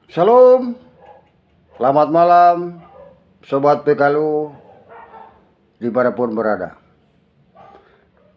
Shalom, selamat malam, Sobat PKLU dimanapun berada.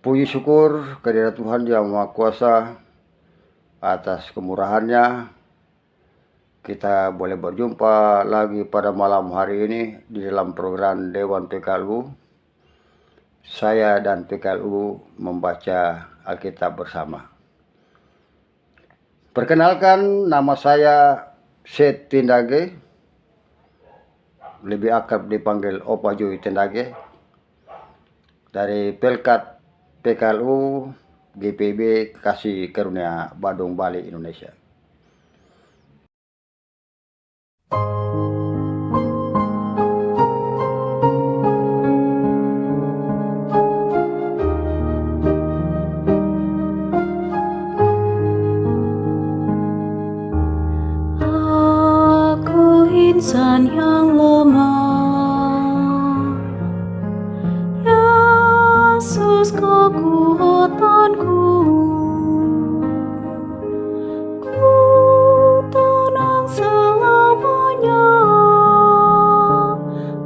Puji syukur kehadirat Tuhan Yang Maha Kuasa atas kemurahannya. Kita boleh berjumpa lagi pada malam hari ini di dalam program Dewan PKLU. Saya dan PKLU membaca Alkitab bersama. Perkenalkan, nama saya Seth Tindage, lebih akrab dipanggil Opa Joy Tindage, dari Pelkat PKLU GPB Kasih Karunia Badung, Bali, Indonesia. Aku insan yang lemah, Yesus kekuatanku. Ku tenang selamanya,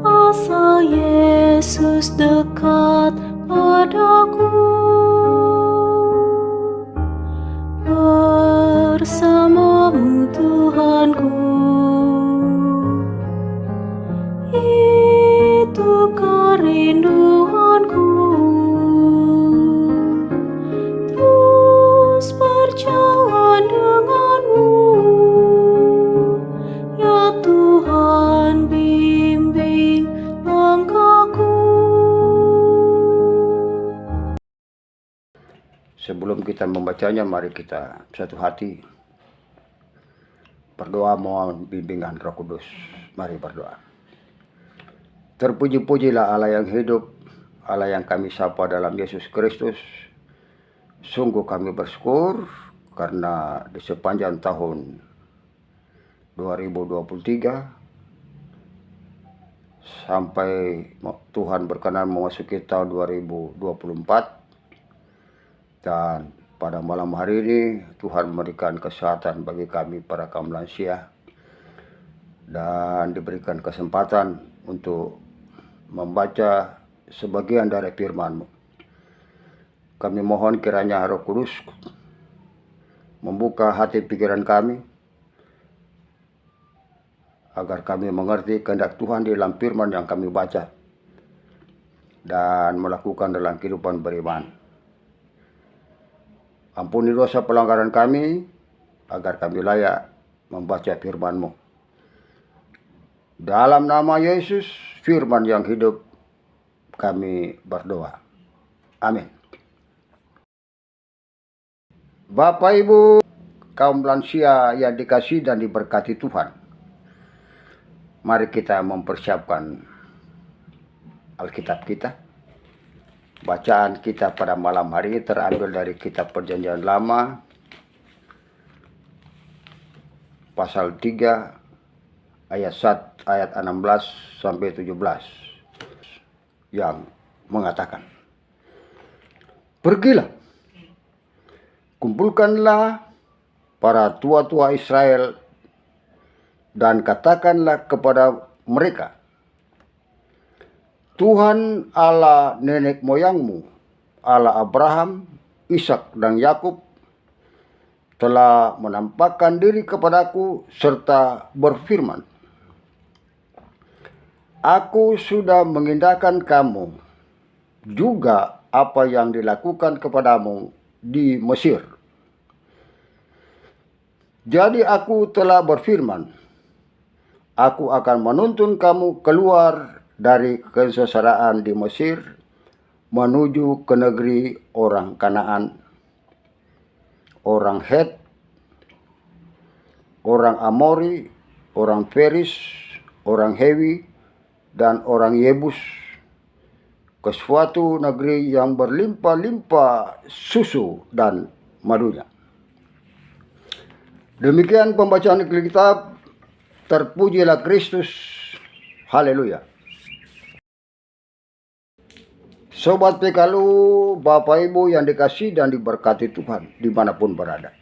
asal Yesus dekat padaku. Bersamamu Tuhanku, itu kerinduanku. Terus berjalan denganmu, ya Tuhan, bimbing langkahku. Sebelum kita membacanya, mari kita satu hati berdoa mohon bimbingan Roh Kudus. Mari berdoa. Terpuji-pujilah Allah yang hidup, Allah yang kami sapa dalam Yesus Kristus. Sungguh kami bersyukur karena di sepanjang tahun 2023 sampai Tuhan berkenan memasuki tahun 2024, dan pada malam hari ini Tuhan memberikan kesehatan bagi kami para kaum lansia dan diberikan kesempatan untuk membaca sebagian dari firman-Mu. Kami mohon kiranya Roh Kudus membuka hati pikiran kami agar kami mengerti kehendak Tuhan di dalam firman yang kami baca dan melakukan dalam kehidupan beriman. Ampuni dosa pelanggaran kami agar kami layak membaca firman-Mu. Dalam nama Yesus, firman yang hidup, kami berdoa. Amin. Bapak Ibu kaum lansia yang dikasihi dan diberkati Tuhan, mari kita mempersiapkan Alkitab kita. Bacaan kita pada malam hari ini terambil dari kitab Perjanjian Lama, pasal 3 ayat 16 sampai 17, yang mengatakan, "Pergilah, kumpulkanlah para tua-tua Israel dan katakanlah kepada mereka, Tuhan Allah nenek moyangmu, Allah Abraham, Ishak dan Yakub, telah menampakkan diri kepadaku serta berfirman, Aku sudah mengindahkan kamu juga apa yang dilakukan kepadamu di Mesir. Jadi aku telah berfirman, aku akan menuntun kamu keluar dari kesengsaraan di Mesir menuju ke negeri orang Kanaan, orang Het, orang Amori, orang Feris, orang Hewi, dan orang Yebus, ke suatu negeri yang berlimpah-limpah susu dan madunya." Demikian pembacaan Alkitab. Terpujilah Kristus. Haleluya. Sobat PKLU, Bapak Ibu yang dikasihi dan diberkati Tuhan dimanapun berada.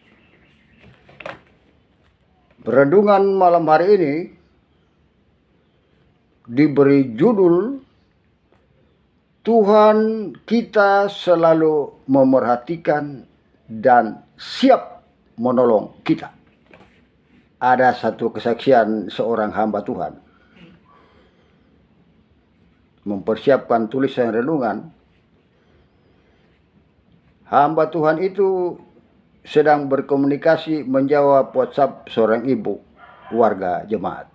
Renungan malam hari ini diberi judul Tuhan kita selalu memerhatikan dan siap menolong kita. Ada satu kesaksian seorang hamba Tuhan mempersiapkan tulisan renungan. Hamba Tuhan itu sedang berkomunikasi menjawab WhatsApp seorang ibu warga jemaat.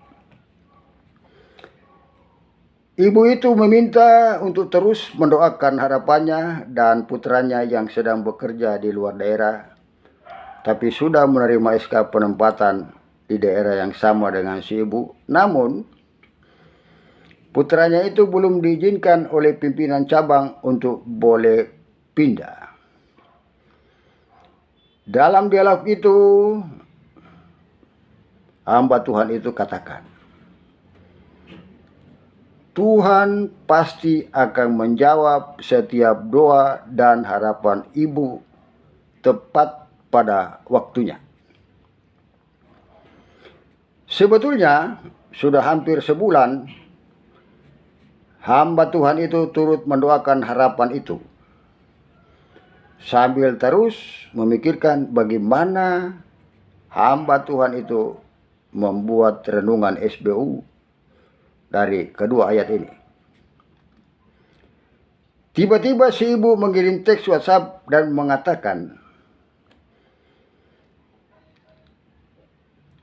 Ibu itu meminta untuk terus mendoakan harapannya dan putranya yang sedang bekerja di luar daerah, tapi sudah menerima SK penempatan di daerah yang sama dengan si ibu. Namun, putranya itu belum diizinkan oleh pimpinan cabang untuk boleh pindah. Dalam dialog itu, hamba Tuhan itu katakan, Tuhan pasti akan menjawab setiap doa dan harapan ibu tepat pada waktunya. Sebetulnya sudah hampir sebulan hamba Tuhan itu turut mendoakan harapan itu, sambil terus memikirkan bagaimana hamba Tuhan itu membuat renungan SBU dari kedua ayat ini. Tiba-tiba si ibu mengirim teks WhatsApp dan mengatakan,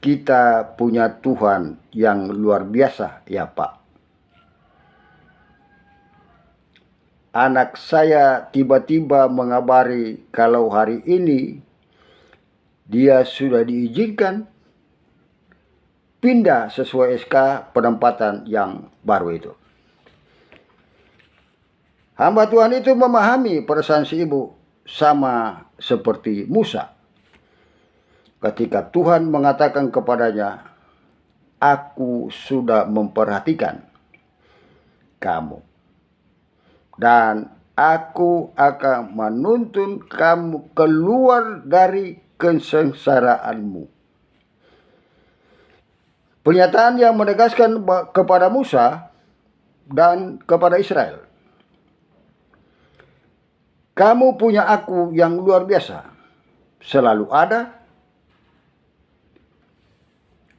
kita punya Tuhan yang luar biasa ya Pak. Anak saya tiba-tiba mengabari kalau hari ini dia sudah diizinkan pindah sesuai SK penempatan yang baru itu. Hamba Tuhan itu memahami perasaan si ibu sama seperti Musa ketika Tuhan mengatakan kepadanya, aku sudah memperhatikan kamu dan aku akan menuntun kamu keluar dari kesengsaraanmu. Pernyataan yang menegaskan kepada Musa dan kepada Israel, kamu punya aku yang luar biasa, selalu ada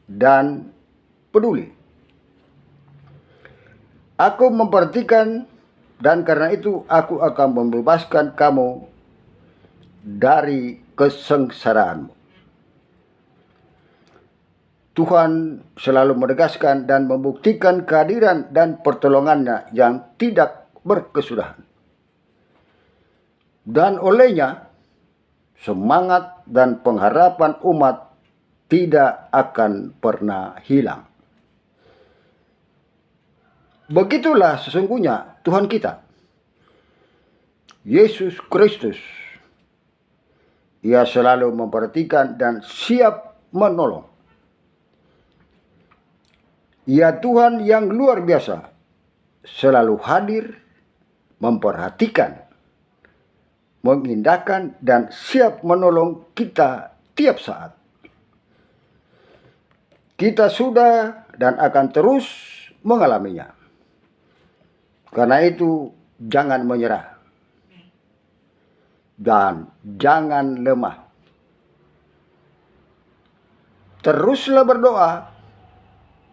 dan peduli. Aku memperhatikan dan karena itu aku akan membebaskan kamu dari kesengsaraanmu. Tuhan selalu menegaskan dan membuktikan kehadiran dan pertolongannya yang tidak berkesudahan. Dan olehnya, semangat dan pengharapan umat tidak akan pernah hilang. Begitulah sesungguhnya Tuhan kita, Yesus Kristus. Ia selalu memperhatikan dan siap menolong. Ia Tuhan yang luar biasa, selalu hadir, memperhatikan, mengindahkan, dan siap menolong kita tiap saat. Kita sudah dan akan terus mengalaminya. Karena itu, jangan menyerah dan jangan lemah. Teruslah berdoa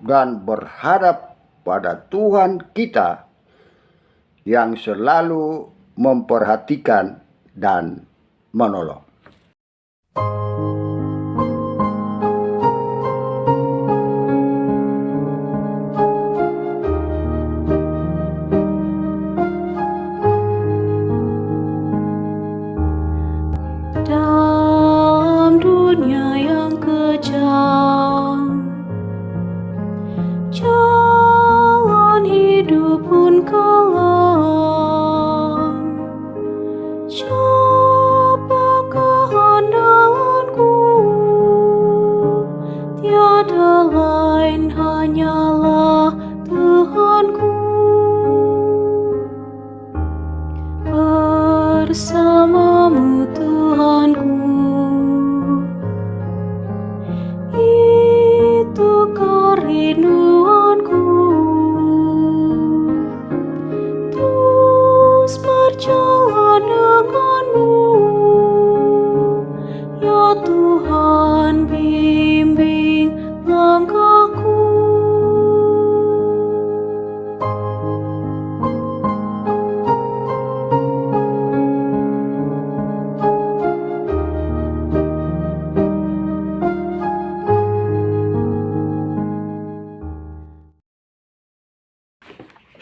dan berharap pada Tuhan kita yang selalu memperhatikan dan menolong. Dalam dunia yang kejam, jalan hidup pun kelam. Coba kehandalan Tuhan bimbing langkahku.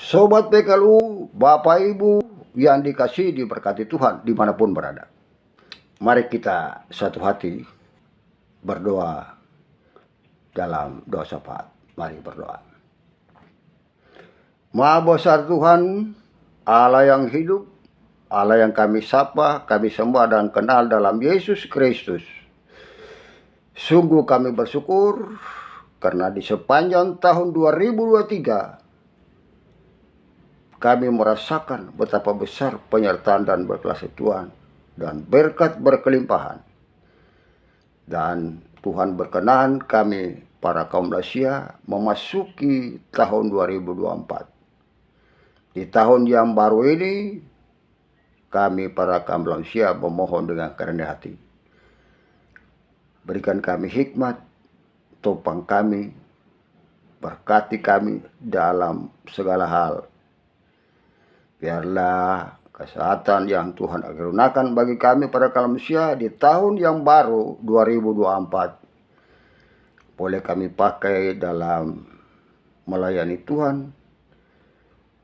Sobat PKLU, Bapak Ibu yang dikasihi diberkati Tuhan dimanapun berada. Mari kita satu hati berdoa dalam doa syafaat. Mari berdoa. Maha besar Tuhan, Allah yang hidup, Allah yang kami sapa, kami sembah dan kenal dalam Yesus Kristus. Sungguh kami bersyukur karena di sepanjang tahun 2023 kami merasakan betapa besar penyertaan dan berkelas Tuhan dan berkat berkelimpahan. Dan Tuhan berkenan kami para kaum Malaysia memasuki tahun 2024. Di tahun yang baru ini kami para kaum Malaysia memohon dengan kerendah hati. Berikan kami hikmat, topang kami, berkati kami dalam segala hal. Biarlah kesehatan yang Tuhan anugerahkan bagi kami para kaum manusia di tahun yang baru 2024 boleh kami pakai dalam melayani Tuhan.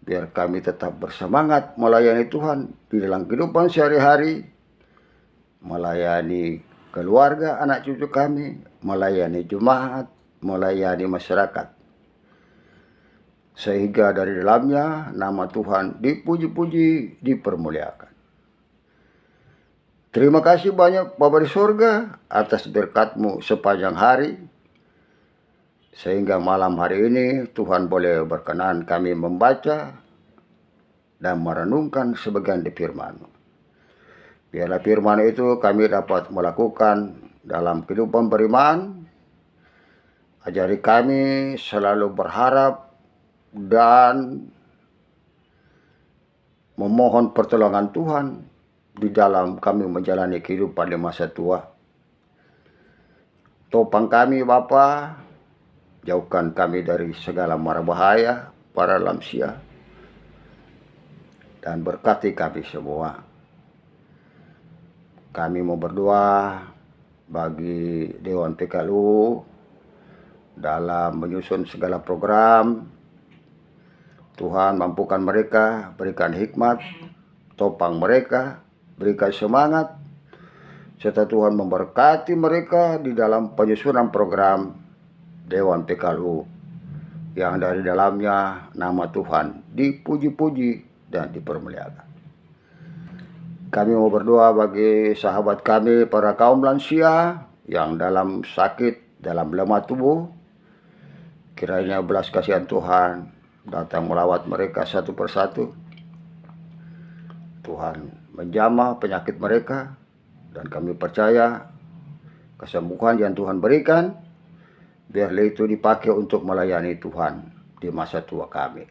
Biar kami tetap bersemangat melayani Tuhan di dalam kehidupan sehari-hari, melayani keluarga, anak cucu kami, melayani jemaat, melayani masyarakat. Sehingga dari dalamnya nama Tuhan dipuji-puji, dipermuliakan. Terima kasih banyak Bapa di surga atas berkat-Mu sepanjang hari. Sehingga malam hari ini Tuhan boleh berkenan kami membaca dan merenungkan sebagian di firman-Mu. Biarlah firman itu kami dapat melakukan dalam kehidupan beriman. Ajari kami selalu berharap dan memohon pertolongan Tuhan di dalam kami menjalani kehidupan di masa tua. Topang kami Bapa, jauhkan kami dari segala mara bahaya, para lansia, dan berkati kami semua. Kami mau berdoa bagi Dewan PKLU dalam menyusun segala program. Tuhan mampukan mereka, berikan hikmat, topang mereka, berikan semangat, serta Tuhan memberkati mereka di dalam penyusunan program Dewan PKLU yang dari dalamnya nama Tuhan dipuji-puji dan dipermuliakan. Kami mau berdoa bagi sahabat kami para kaum lansia yang dalam sakit, dalam lemah tubuh. Kiranya belas kasihan Tuhan datang melawat mereka satu persatu. Tuhan menjamah penyakit mereka, dan kami percaya kesembuhan yang Tuhan berikan, biarlah itu dipakai untuk melayani Tuhan di masa tua kami.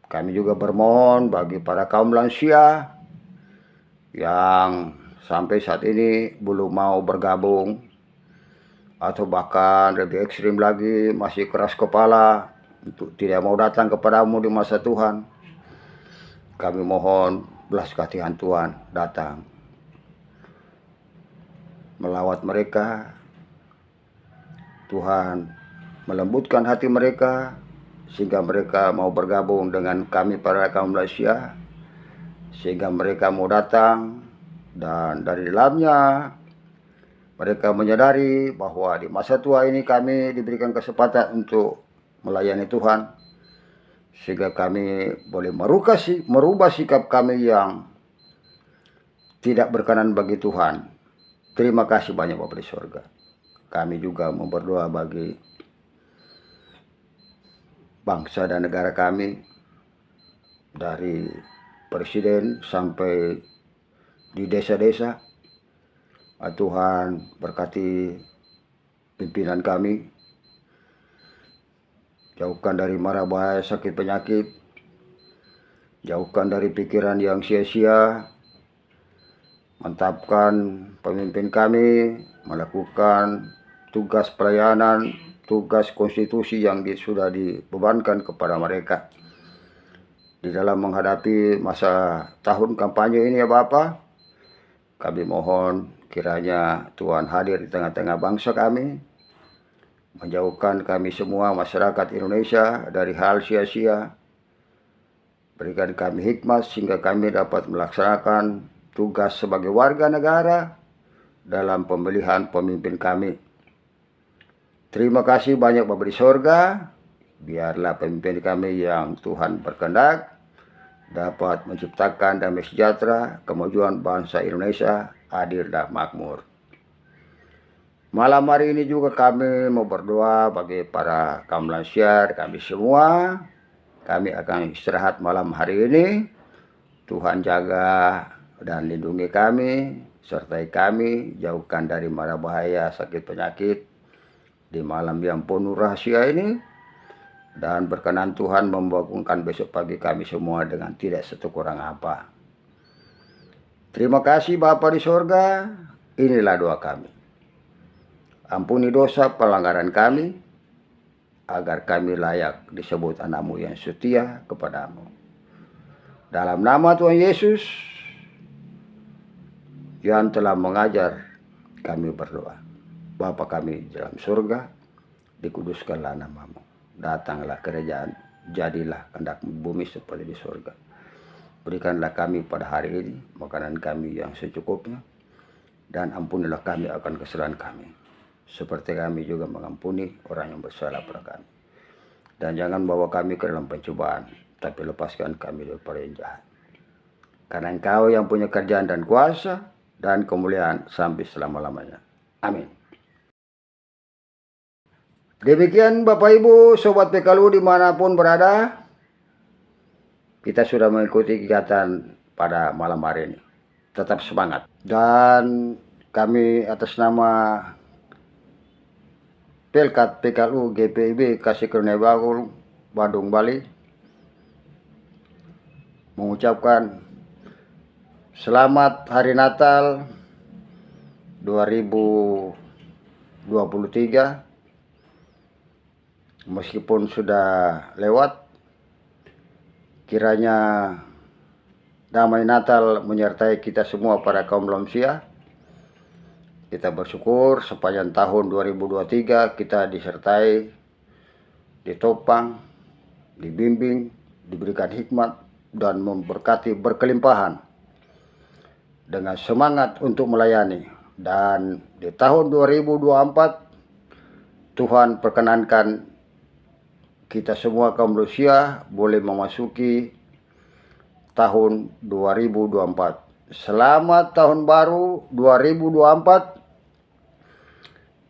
Kami juga bermohon bagi para kaum lansia yang sampai saat ini belum mau bergabung, atau bahkan lebih ekstrim lagi masih keras kepala untuk tidak mau datang kepadamu di masa Tuhan. Kami mohon belas kasihan Tuhan datang melawat mereka. Tuhan melembutkan hati mereka sehingga mereka mau bergabung dengan kami para kaum Malaysia, sehingga mereka mau datang, dan dari dalamnya mereka menyadari bahwa di masa tua ini kami diberikan kesempatan untuk melayani Tuhan, sehingga kami boleh merubah sikap kami yang tidak berkenan bagi Tuhan. Terima kasih banyak Bapa di surga. Kami juga mau berdoa bagi bangsa dan negara kami, dari presiden sampai di desa-desa. Tuhan berkati pimpinan kami, jauhkan dari mara bahaya sakit penyakit, jauhkan dari pikiran yang sia-sia, mantapkan pemimpin kami melakukan tugas pelayanan, tugas konstitusi yang sudah dibebankan kepada mereka. Di dalam menghadapi masa tahun kampanye ini ya Bapa, kami mohon kiranya Tuhan hadir di tengah-tengah bangsa kami, menjauhkan kami semua masyarakat Indonesia dari hal sia-sia. Berikan kami hikmat sehingga kami dapat melaksanakan tugas sebagai warga negara dalam pemilihan pemimpin kami. Terima kasih banyak Bapa di sorga. Biarlah pemimpin kami yang Tuhan berkehendak dapat menciptakan damai sejahtera, kemajuan bangsa Indonesia adil dan makmur. Malam hari ini juga kami mau berdoa bagi para kaum lansia kami semua. Kami akan istirahat malam hari ini. Tuhan jaga dan lindungi kami, sertai kami, jauhkan dari mara bahaya sakit penyakit di malam yang penuh rahasia ini. Dan berkenan Tuhan membangunkan besok pagi kami semua dengan tidak satu kurang apa. Terima kasih Bapa di sorga. Inilah doa kami. Ampuni dosa pelanggaran kami, agar kami layak disebut anak-Mu yang setia kepadamu. Dalam nama Tuhan Yesus yang telah mengajar kami berdoa. Bapa kami dalam surga, dikuduskanlah nama-Mu. Datanglah kerajaan, jadilah kehendak-Mu bumi seperti di surga. Berikanlah kami pada hari ini makanan kami yang secukupnya, dan ampunilah kami akan kesalahan kami, seperti kami juga mengampuni orang yang bersalah pada kami. Dan jangan bawa kami ke dalam pencobaan, tapi lepaskan kami daripada yang jahat. Karena Engkau yang punya kerjaan dan kuasa dan kemuliaan sampai selama-lamanya. Amin. Demikian Bapak Ibu, Sobat PKLU dimanapun berada, kita sudah mengikuti kegiatan pada malam hari ini. Tetap semangat. Dan kami atas nama Pelkat PKLU GPIB Kasih Karunia Badung Bali mengucapkan selamat Hari Natal 2023. Meskipun sudah lewat, kiranya damai Natal menyertai kita semua para kaum lansia. Kita bersyukur sepanjang tahun 2023 kita disertai, ditopang, dibimbing, diberikan hikmat, dan memberkati berkelimpahan dengan semangat untuk melayani. Dan di tahun 2024 Tuhan perkenankan kita semua kaum manusia boleh memasuki tahun 2024. Selamat tahun baru 2024.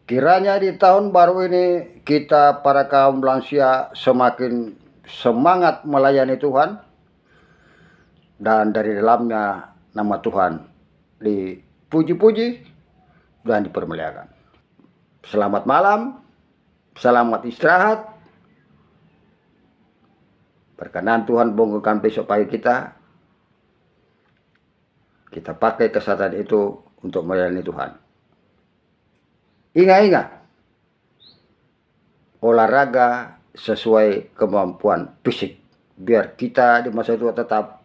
Kiranya di tahun baru ini kita para kaum lansia semakin semangat melayani Tuhan, dan dari dalamnya nama Tuhan dipuji-puji dan dipermuliakan. Selamat malam, selamat istirahat. Berkenan Tuhan bangunkan besok pagi kita pakai kesehatan itu untuk melayani Tuhan. Ingat-ingat, olahraga sesuai kemampuan fisik, biar kita di masa tua tetap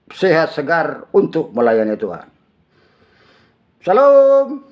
sehat segar untuk melayani Tuhan. Salam.